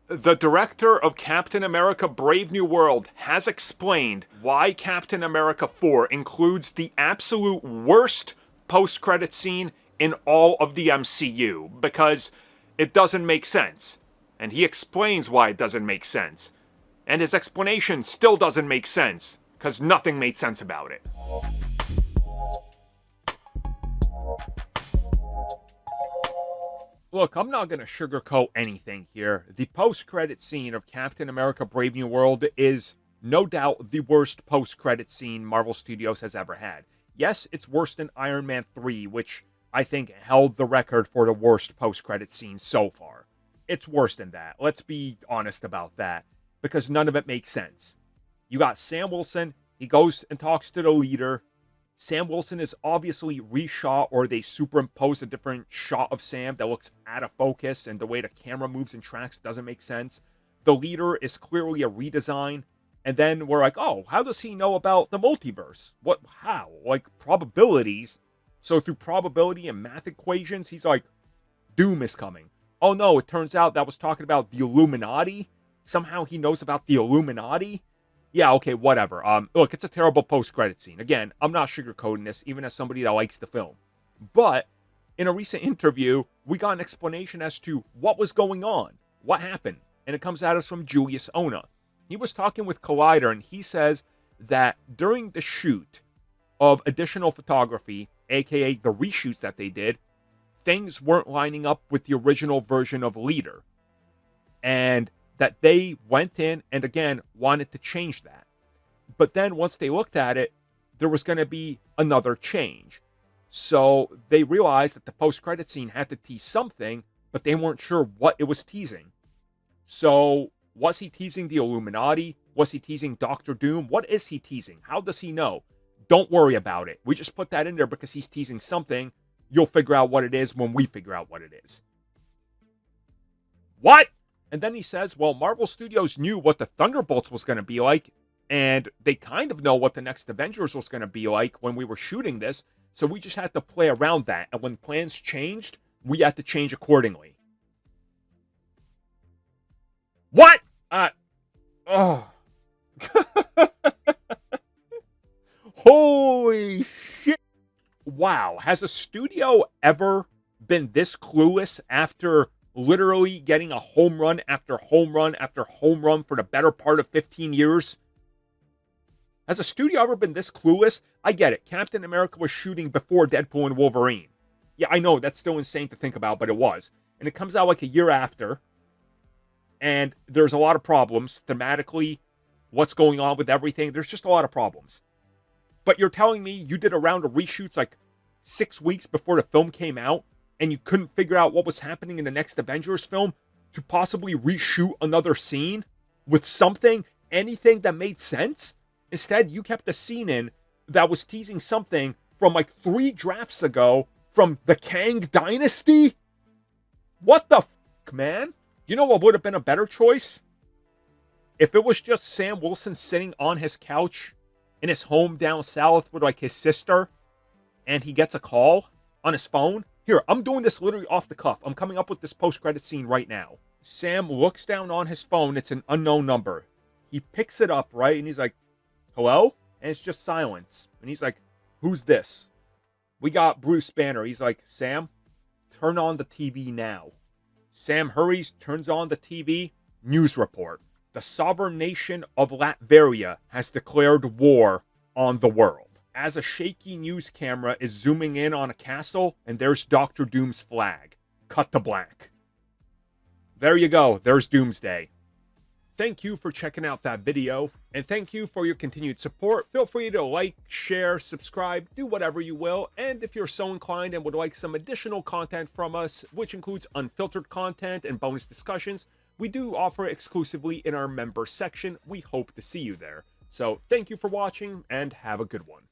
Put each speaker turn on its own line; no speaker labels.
The director of Captain America Brave New World has explained why Captain America 4 includes the absolute worst post-credit scene in all of the MCU, because it doesn't make sense. And he explains why it doesn't make sense. And his explanation still doesn't make sense, because nothing made sense about it. Look, I'm not going to sugarcoat anything here. The post-credit scene of Captain America Brave New World is no doubt the worst post-credit scene Marvel Studios has ever had. Yes, it's worse than Iron Man 3, which I think held the record for the worst post-credit scene so far. It's worse than that. Let's be honest about that, because none of it makes sense. You got Sam Wilson, he goes and talks to the leader. Sam Wilson is obviously reshot, or they superimpose a different shot of Sam that looks out of focus, and the way the camera moves and tracks doesn't make sense. The leader is clearly a redesign, and then we're like, oh, how does he know about the multiverse? What, how? Like, probabilities? So through probability and math equations, he's like, Doom is coming. Oh no, it turns out that was talking about the Illuminati? Somehow he knows about the Illuminati? Yeah, okay, whatever. Look, it's a terrible post-credit scene. Again, I'm not sugarcoating this, even as somebody that likes the film. But, in a recent interview, we got an explanation as to what was going on. What happened? And it comes at us from Julius Onah. He was talking with Collider, and he says that during the shoot of additional photography, aka the reshoots that they did, things weren't lining up with the original version of Leader. And that they went in and, again, wanted to change that. But then once they looked at it, there was going to be another change. So they realized that the post-credit scene had to tease something, but they weren't sure what it was teasing. So was he teasing the Illuminati? Was he teasing Doctor Doom? What is he teasing? How does he know? Don't worry about it. We just put that in there because he's teasing something. You'll figure out what it is when we figure out what it is. What? And then he says, well, Marvel Studios knew what the Thunderbolts was going to be like, and they kind of know what the next Avengers was going to be like when we were shooting this, so we just had to play around that, and when plans changed, we had to change accordingly. What? Oh. Holy shit. Wow, has a studio ever been this clueless after literally getting a home run after home run after home run for the better part of 15 years? Has a studio ever been this clueless? I get it. Captain America was shooting before Deadpool and Wolverine. Yeah, I know, that's still insane to think about, but it was. And it comes out like a year after. And there's a lot of problems thematically. What's going on with everything? There's just a lot of problems. But you're telling me you did a round of reshoots like 6 weeks before the film came out, and you couldn't figure out what was happening in the next Avengers film to possibly reshoot another scene with something, anything that made sense? Instead, you kept a scene in that was teasing something from like 3 drafts ago from the Kang Dynasty? What the fuck, man? You know what would have been a better choice? If it was just Sam Wilson sitting on his couch in his home down south with like his sister, and he gets a call on his phone. Here, I'm doing this literally off the cuff. I'm coming up with this post-credit scene right now. Sam looks down on his phone. It's an unknown number. He picks it up, right? And he's like, hello? And it's just silence. And he's like, who's this? We got Bruce Banner. He's like, Sam, turn on the TV now. Sam hurries, turns on the TV. News report. The sovereign nation of Latveria has declared war on the world. As a shaky news camera is zooming in on a castle, and there's Doctor Doom's flag. Cut to black. There you go. There's Doomsday. Thank you for checking out that video, and thank you for your continued support. Feel free to like, share, subscribe, do whatever you will, and if you're so inclined and would like some additional content from us, which includes unfiltered content and bonus discussions, we do offer exclusively in our member section. We hope to see you there. So thank you for watching, and have a good one.